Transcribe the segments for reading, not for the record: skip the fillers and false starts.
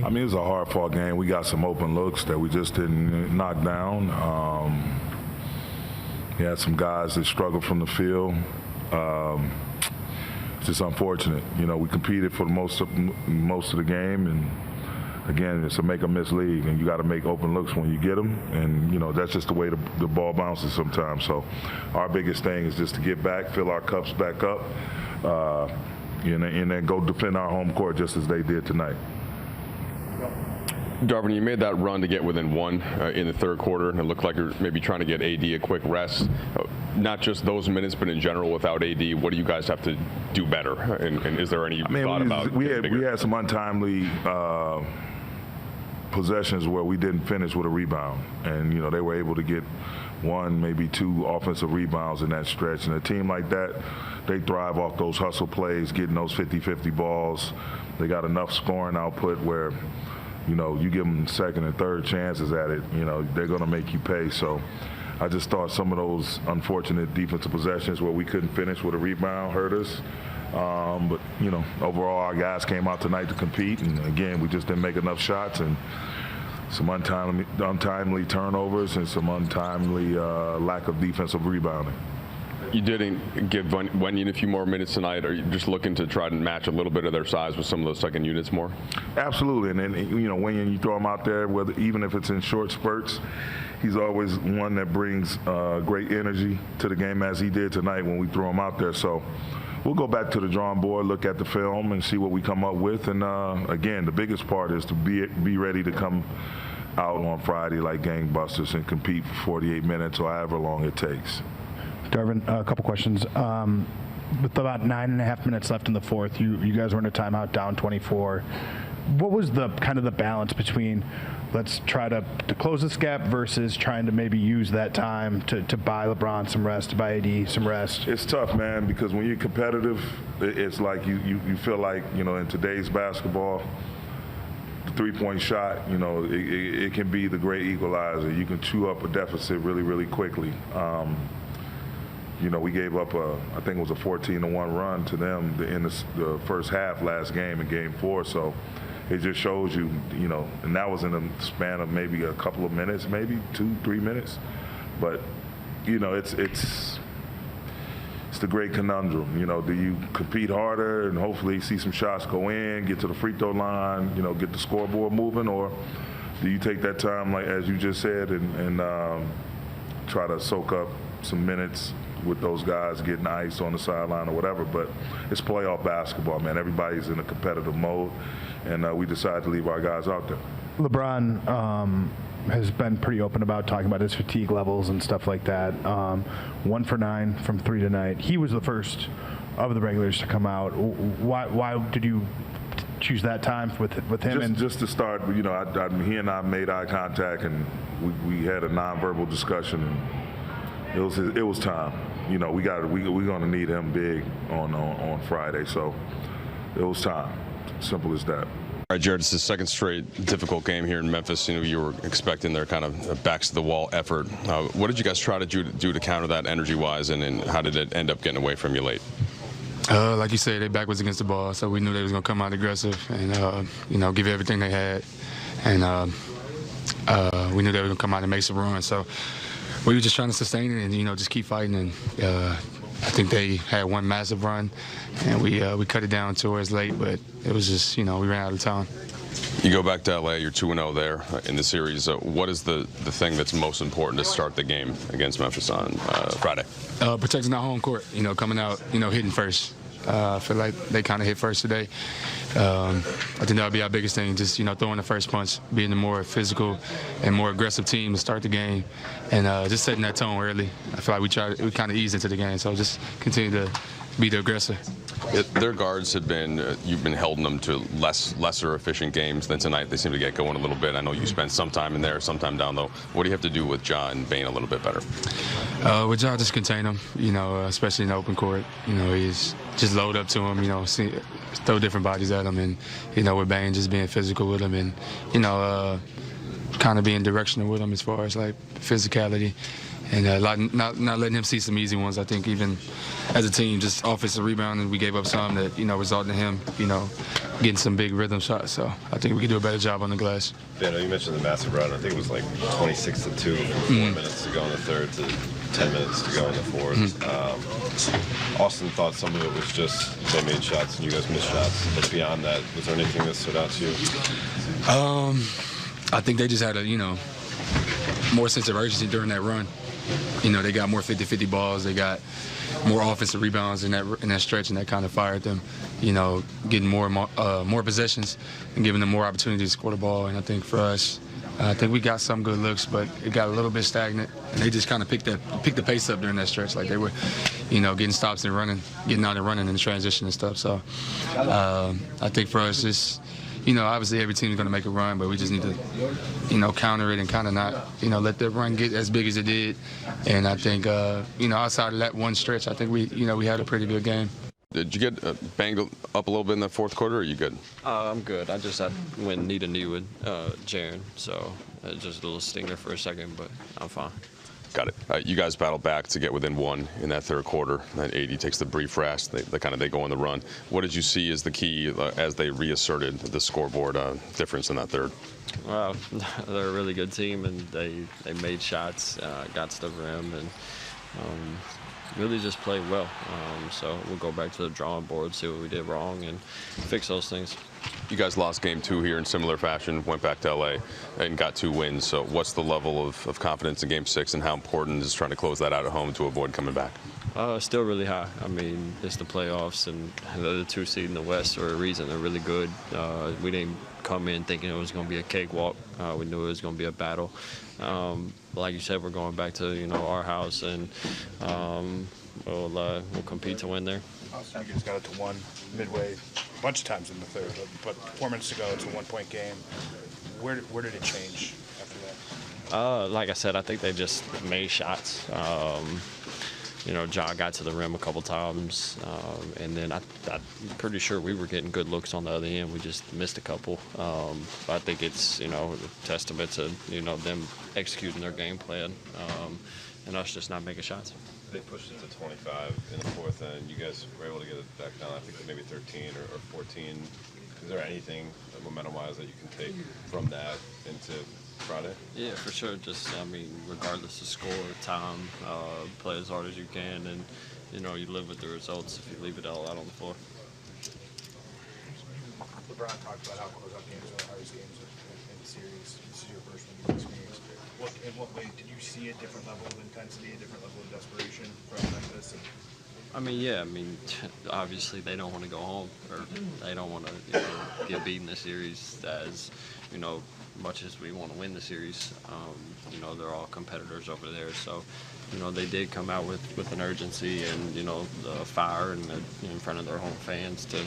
I mean, it was a hard-fought game. We got some open looks that we just didn't knock down. We had some guys that struggled from the field. It's just unfortunate. You know, we competed for most of the game, and again, it's a make-or-miss league, and you got to make open looks when you get them, and you know that's just the way the ball bounces sometimes. So, our biggest thing is just to get back, fill our cups back up, and then go defend our home court just as they did tonight. Darvin, you made that run to get within one in the third quarter, and it looked like you're maybe trying to get AD a quick rest. Not just those minutes, but in general without AD, what do you guys have to do better? And is there any thought about we had some untimely possessions where we didn't finish with a rebound, and you know they were able to get one, maybe two offensive rebounds in that stretch. And a team like that, they thrive off those hustle plays, getting those 50-50 balls. They got enough scoring output where, you know, you give them second and third chances at it, you know, they're going to make you pay. So I just thought some of those unfortunate defensive possessions where we couldn't finish with a rebound hurt us. But, you know, overall our guys came out tonight to compete, and again, we just didn't make enough shots, and some untimely turnovers and some untimely lack of defensive rebounding. You didn't give Wenyen a few more minutes tonight. Are you just looking to try to match a little bit of their size with some of those second units more? Absolutely, and then, you know, Wenyen, you throw him out there, even if it's in short spurts, he's always one that brings great energy to the game, as he did tonight when we throw him out there. So we'll go back to the drawing board, look at the film, and see what we come up with. And again, the biggest part is to be ready to come out on Friday like gangbusters and compete for 48 minutes or however long it takes. Darvin, a couple questions. With about 9.5 minutes left in the fourth, you guys were in a timeout down 24. What was the kind of the balance between let's try to close this gap versus trying to maybe use that time to buy LeBron some rest, to buy AD some rest? It's tough, man, because when you're competitive, it's like you feel like, you know, in today's basketball, the three-point shot, you know, it can be the great equalizer. You can chew up a deficit really, really quickly. You know, we gave up I think it was a 14-1 run to them in the first half last game in Game 4. So it just shows you, you know, and that was in a span of maybe a couple of minutes, maybe 2-3 minutes. But, you know, it's the great conundrum. You know, do you compete harder and hopefully see some shots go in, get to the free throw line, you know, get the scoreboard moving, or do you take that time, like as you just said, and try to soak up some minutes with those guys getting ice on the sideline or whatever? But it's playoff basketball, man. Everybody's in a competitive mode, and we decided to leave our guys out there. LeBron has been pretty open about talking about his fatigue levels and stuff like that. 1 for 9 from 3 tonight. He was the first of the regulars to come out. Why did you choose that time with him? Just to start, you know, he and I made eye contact, and we had a nonverbal discussion, and it was time. You know, we're going to need him big on Friday, so it was time. Simple as that. All right, Jared, it's the second straight difficult game here in Memphis. You know, you were expecting their kind of backs to the wall effort. What did you guys try to do to counter that energy-wise, and how did it end up getting away from you late? Like you said, their back was against the ball, so we knew they was going to come out aggressive and, you know, give everything they had. And we knew they were going to come out and make some runs. So we were just trying to sustain it and, you know, just keep fighting. And I think they had one massive run, and we cut it down towards late, but it was just, you know, we ran out of time. You go back to L.A., you're 2-0 there in the series. What is the thing that's most important to start the game against Memphis on Friday? Protecting our home court, you know, coming out, you know, hitting first. I feel like they kind of hit first today. I think that'll be our biggest thing, just, you know, throwing the first punch, being a more physical and more aggressive team to start the game, and just setting that tone early. I feel like we kind of eased into the game, so just continue to be the aggressor. Their guards have been, you've been holding them to lesser efficient games than tonight. They seem to get going a little bit. I know you spent some time in there, some time down low. What do you have to do with Ja and Bane a little bit better? With Ja, just contain him, you know, especially in the open court. You know, he's just load up to him, you know, throw different bodies at him. And, you know, with Bane, just being physical with him and, you know, kind of being directional with him as far as, like, physicality. and not letting him see some easy ones. I think even as a team, just offensive rebounding, we gave up some that resulted in him getting some big rhythm shots. So I think we could do a better job on the glass. Yeah, you mentioned the massive run. I think it was like 26-2 from 4 minutes to go in the third to 10 minutes to go in the fourth. Austin thought some of it was just they made shots and you guys missed shots. But beyond that, was there anything that stood out to you? I think they just had a more sense of urgency during that run. They got more 50-50 balls. They got more offensive rebounds in that stretch, and that kind of fired them. Getting more possessions and giving them more opportunities to score the ball. And I think for us, I think we got some good looks, but it got a little bit stagnant, and they just kind of picked the pace up during that stretch. Like they were, getting stops and running, getting out and running in the transition and stuff. So I think for us, just obviously every team is going to make a run, but we just need to, counter it and kind of not, let the run get as big as it did. And I think, outside of that one stretch, I think we had a pretty good game. Did you get banged up a little bit in the fourth quarter, or are you good? I'm good. I just went knee-to-knee with Jaren, so just a little stinger for a second, but I'm fine. Got it. You guys battled back to get within one in that third quarter. Then AD takes the brief rest. They go on the run. What did you see as the key as they reasserted the scoreboard difference in that third? Well, they're a really good team, and they made shots, got to the rim, and really just played well. So we'll go back to the drawing board, see what we did wrong, and fix those things. You guys lost game 2 here in similar fashion, went back to LA and got 2 wins. So what's the level of confidence in game 6, and how important is trying to close that out at home to avoid coming back? Still really high. I mean, it's the playoffs, and the 2 seed in the West for a reason. They're really good. We didn't come in thinking it was going to be a cakewalk. We knew it was going to be a battle. Like you said, we're going back to our house, and we'll compete to win there. You guys got it to 1 midway a bunch of times in the third, but 4 minutes ago, it's a 1-point game. Where did it change after that? Like I said, I think they just made shots. Ja got to the rim a couple times, and then I'm pretty sure we were getting good looks on the other end. We just missed a couple. I think it's a testament to them executing their game plan, and us just not making shots. They pushed it to 25 in the fourth, and you guys were able to get it back down, I think maybe 13 or 14. Is there anything momentum-wise that you can take from that into Friday? Yeah, for sure. Just, regardless of score, time, play as hard as you can, and, you live with the results if you leave it all out on the floor. LeBron talked about how close-out games are the hardest games in the series. This is your first one you've experienced. In what way did you see a different level of intensity, a different level of desperation from Memphis? Obviously they don't want to go home, or they don't want to get beat in the series as, much as we want to win the series. They're all competitors over there. So, they did come out with an urgency and, the fire and in front of their home fans to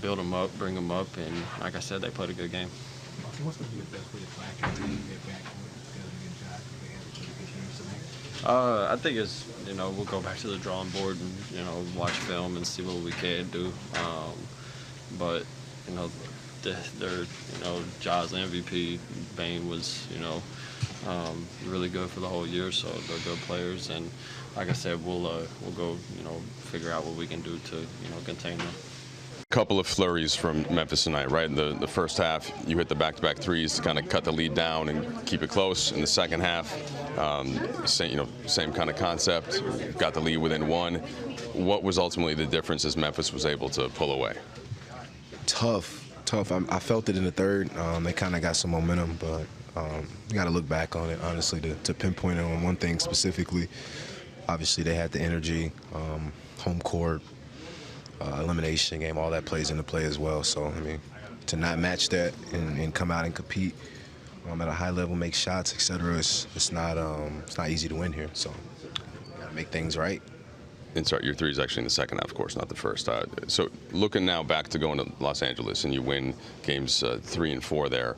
build them up, bring them up. And like I said, they played a good game. What's going to be the best way to factor in get back to a good shot? They have a pretty good game tonight. I think it's, we'll go back to the drawing board and, watch film and see what we can do. But, they're, Ja's MVP. Bane was, really good for the whole year, so they're good players. And like I said, we'll go, figure out what we can do to, contain them. Couple of flurries from Memphis tonight, right? In the first half, you hit the back-to-back threes to kind of cut the lead down and keep it close. In the second half, same kind of concept. Got the lead within 1. What was ultimately the difference as Memphis was able to pull away? Tough. I felt it in the third. They kind of got some momentum, but you got to look back on it, honestly, to pinpoint it on one thing specifically. Obviously, they had the energy, home court, elimination game, all that plays into play as well. So, to not match that and come out and compete at a high level, make shots, etc., it's not easy to win here. So, you got to make things right. And sorry, your 3 is actually in the second half, of course, not the first. So looking now back to going to Los Angeles, and you win games 3 and 4 there.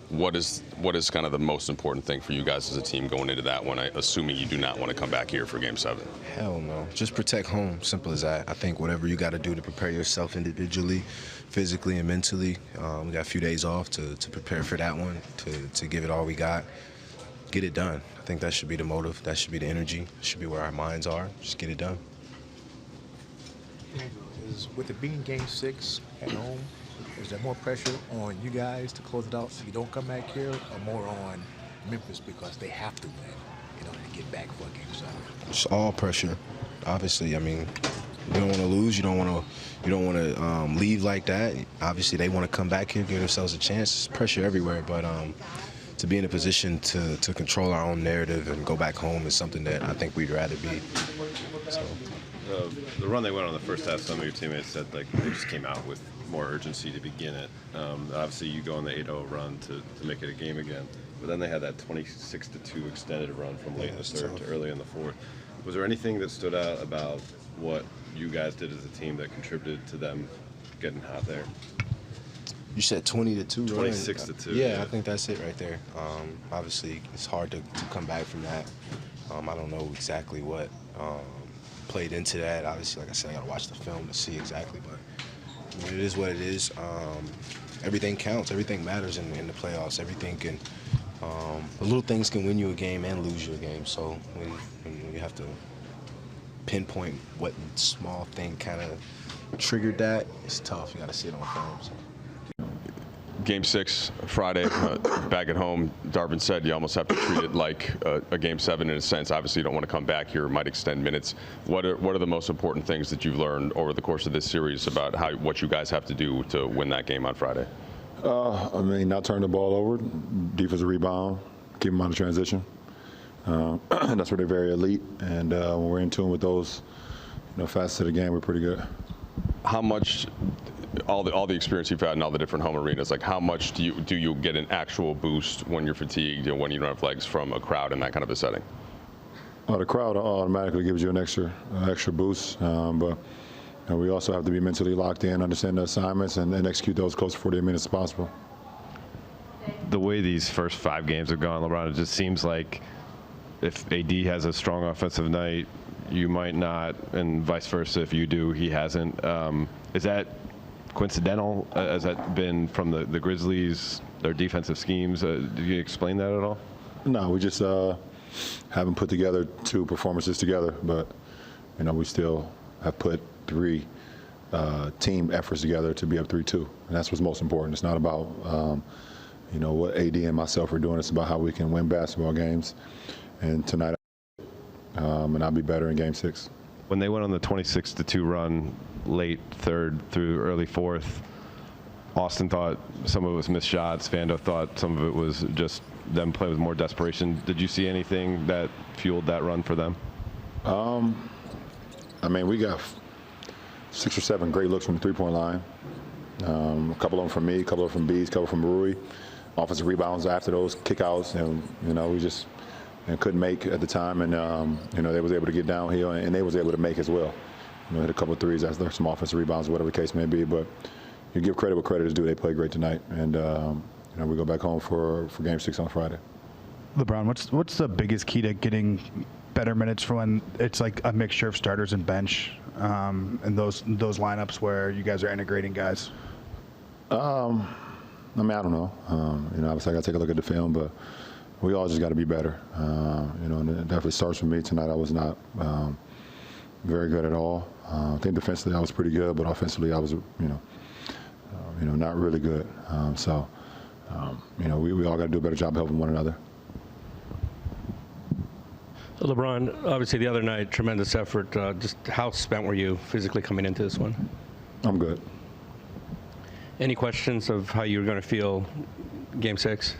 What is kind of the most important thing for you guys as a team going into that one, assuming you do not want to come back here for Game 7? Hell no. Just protect home. Simple as that. I think whatever you got to do to prepare yourself individually, physically and mentally, we got a few days off to prepare for that one, to give it all we got. get it done. I think that should be the motive. That should be the energy. Should be where our minds are. Just get it done. Is with it being Game 6 at home, is there more pressure on you guys to close it out so you don't come back here, or more on Memphis because they have to win in order to get back for Game 7? It's all pressure. Obviously, I mean, you don't want to lose. You don't want to leave like that. Obviously, they want to come back here, give themselves a chance. There's pressure everywhere, but to be in a position to control our own narrative and go back home is something that I think we'd rather be. So. The run they went on the first half, some of your teammates said like they just came out with more urgency to begin it. Obviously, you go on the 8-0 run to make it a game again, but then they had that 26-2 extended run from late in the third to early in the fourth. Was there anything that stood out about what you guys did as a team that contributed to them getting hot there? You said 20-2, 26-2. Yeah, I think that's it right there. Obviously, it's hard to come back from that. I don't know exactly what played into that. Obviously, like I said, I got to watch the film to see exactly, but I mean, it is what it is. Everything counts. Everything matters in the playoffs. Everything can, the little things can win you a game and lose you a game. So when you have to pinpoint what small thing kind of triggered that, it's tough. You got to see it on film. So. Game 6, Friday, back at home. Darvin said you almost have to treat it like a Game 7 in a sense. Obviously, you don't want to come back here. It might extend minutes. What are the most important things that you've learned over the course of this series about what you guys have to do to win that game on Friday? I mean, not turn the ball over, defensive rebound, keep them out of transition. That's where they're very elite, and when we're in tune with those, facets of the game, we're pretty good. How much, all the experience you've had in all the different home arenas, like how much do you get an actual boost when you're fatigued and when you don't have legs from a crowd in that kind of a setting? The crowd automatically gives you an extra boost, but we also have to be mentally locked in, understand the assignments, and execute those close to 48 minutes as possible. The way these first 5 games have gone, LeBron, it just seems like if AD has a strong offensive night, you might not, and vice versa. If you do, he hasn't. Is that coincidental? Has that been from the Grizzlies, their defensive schemes? Do you explain that at all? No, we just haven't put together 2 performances together, but we still have put 3 team efforts together to be up 3-2, and that's what's most important. It's not about what AD and myself are doing. It's about how we can win basketball games, and tonight, and I'll be better in Game 6. When they went on the 26-2 run, late third through early fourth, Austin thought some of it was missed shots. Vando thought some of it was just them playing with more desperation. Did you see anything that fueled that run for them? I mean, we got 6 or 7 great looks from the three-point line. A couple of them from me, a couple of them from Bees, a couple from Rui. Offensive rebounds after those kickouts, and we just couldn't make at the time, and they was able to get downhill, and they was able to make as well. Hit a couple of threes after some offensive rebounds, whatever the case may be. But you give credit what credit is due. They played great tonight, and we go back home for Game 6 on Friday. LeBron, what's the biggest key to getting better minutes for when it's like a mixture of starters and bench, and those lineups where you guys are integrating guys? I mean, I don't know. Obviously I got to take a look at the film, but we all just got to be better. And it definitely starts with me tonight. I was not very good at all. I think defensively I was pretty good, but offensively I was, not really good. We all got to do a better job helping one another. LeBron, obviously the other night, tremendous effort. Just how spent were you physically coming into this one? I'm good. Any questions of how you were going to feel Game 6?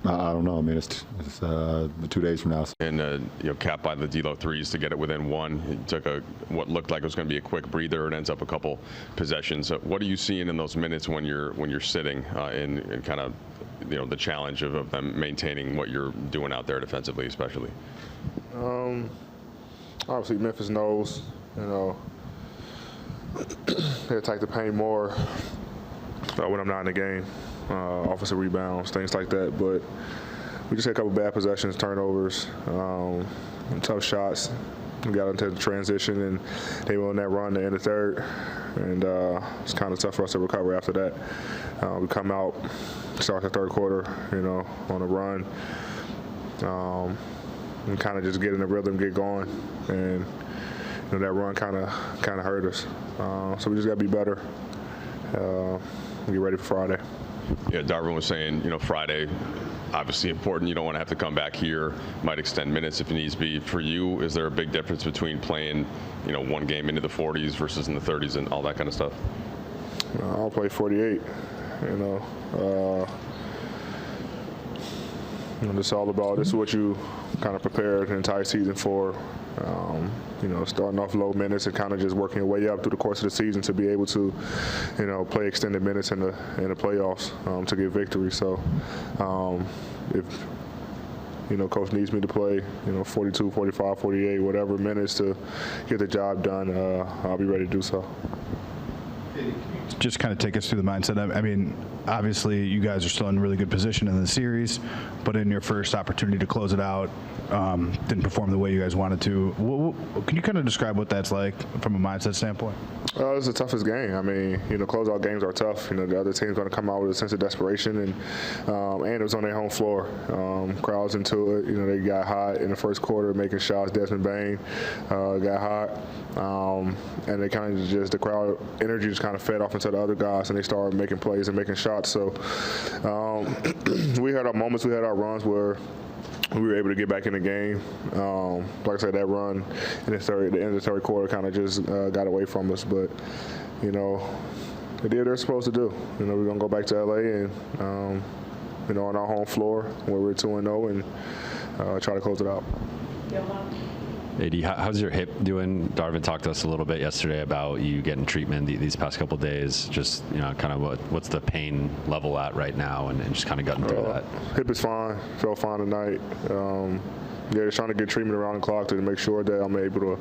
I don't know. I mean, it's 2 days from now. And capped by the D'Lo threes to get it within 1. He took what looked like it was going to be a quick breather. It ends up a couple possessions. What are you seeing in those minutes when you're sitting in kind of the challenge of them maintaining what you're doing out there defensively, especially? Obviously, Memphis knows. They attack the paint more when I'm not in the game. Offensive rebounds, things like that. But we just had a couple bad possessions, turnovers, and tough shots. we got into the transition, and they went on that run to end the third, and it's kind of tough for us to recover after that. We come out, start the third quarter, on a run, and kind of just get in the rhythm, get going, and that run kind of hurt us. So we just got to be better, get ready for Friday. Yeah, Darvin was saying, Friday, obviously important. You don't want to have to come back here. Might extend minutes if it needs to be. For you, is there a big difference between playing, one game into the 40s versus in the 30s and all that kind of stuff? I'll play 48. This all about. This is what you kind of prepared the entire season for. Starting off low minutes and kind of just working your way up through the course of the season to be able to, play extended minutes in the playoffs to get victory. So, if coach needs me to play, 42, 45, 48, whatever minutes to get the job done, I'll be ready to do so. Just kind of take us through the mindset. I mean, obviously, you guys are still in a really good position in the series, but in your first opportunity to close it out, didn't perform the way you guys wanted to. Can you kind of describe what that's like from a mindset standpoint? It's the toughest game. I mean, closeout games are tough. The other team's going to come out with a sense of desperation, and it was on their home floor. Crowds into it. They got hot in the first quarter, making shots. Desmond Bain got hot, and they kind of just the crowd energy just kind of fed off into the other guys, and they started making plays and making shots. So we had our moments, we had our runs where we were able to get back in the game. Like I said, that run in the end of the third quarter kind of just got away from us. But, they did what they're supposed to do. We're going to go back to L.A. and, on our home floor where we're 2-0 and try to close it out. AD, how's your hip doing? Darvin talked to us a little bit yesterday about you getting treatment these past couple of days. Just, kind of what's the pain level at right now, and just kind of getting through that. Hip is fine. Felt fine tonight. Just trying to get treatment around the clock to make sure that I'm able to,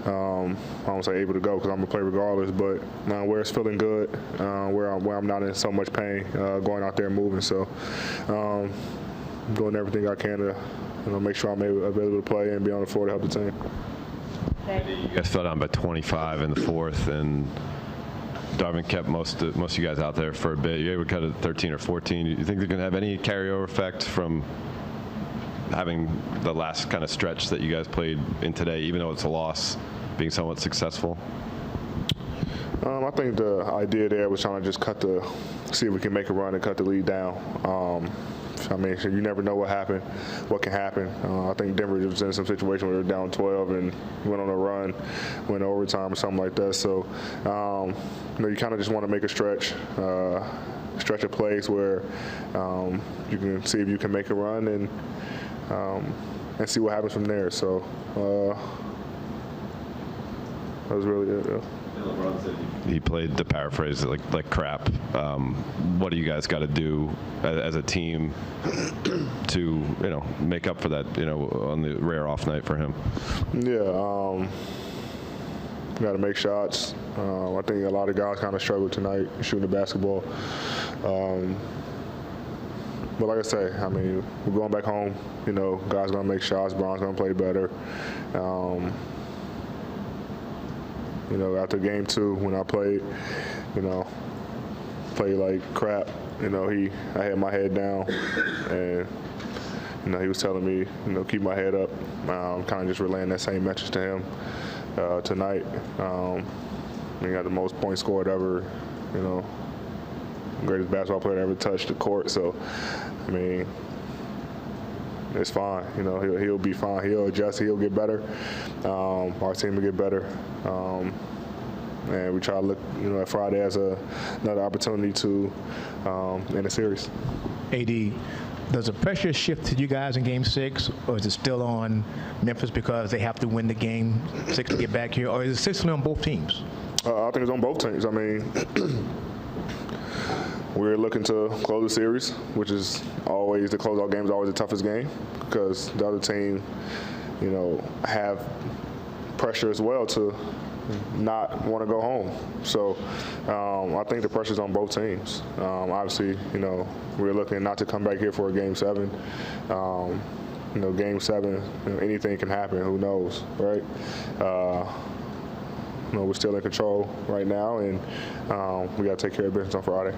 I won't say able to go because I'm going to play regardless, but where it's feeling good, where I'm not in so much pain, going out there and moving. So doing everything I can to make sure I'm available to play and be on the floor to help the team. You guys fell down by 25 in the fourth, and Darvin kept most of you guys out there for a bit. You were cut at 13 or 14. You think they're going to have any carryover effect from having the last kind of stretch that you guys played in today, even though it's a loss, being somewhat successful? I think the idea there was trying to just see if we can make a run and cut the lead down. I mean, you never know what can happen. I think Denver was in some situation where they're down 12 and went on a run, went overtime or something like that. So, you kind of just want to make a stretch of plays where you can see if you can make a run and see what happens from there. So that was really it. Yeah. He played, to paraphrase it, like crap. What do you guys got to do as a team to make up for that on the rare off night for him? Yeah, got to make shots. I think a lot of guys kind of struggled tonight shooting the basketball. But like I say, I mean, we're going back home. Guys gonna make shots. Bron's gonna play better. After game 2, when I played, played like crap, I had my head down, and, he was telling me, keep my head up. I'm kind of just relaying that same message to him tonight. He got the most points scored ever, greatest basketball player ever touched the court. So, I mean, it's fine. He'll be fine. He'll adjust. He'll get better. Our team will get better. And we try to look, at Friday as another opportunity to end the series. AD, does the pressure shift to you guys in Game 6, or is it still on Memphis because they have to win the Game 6 to get back here, or is it still on both teams? I think it's on both teams. I mean, we're looking to close the series, which is always, the closeout game is always the toughest game because the other team, have pressure as well to not want to go home. So I think the pressure's on both teams. Obviously, we're looking not to come back here for a Game 7. Game 7, anything can happen. Who knows, right? We're still in control right now, and we got to take care of business on Friday.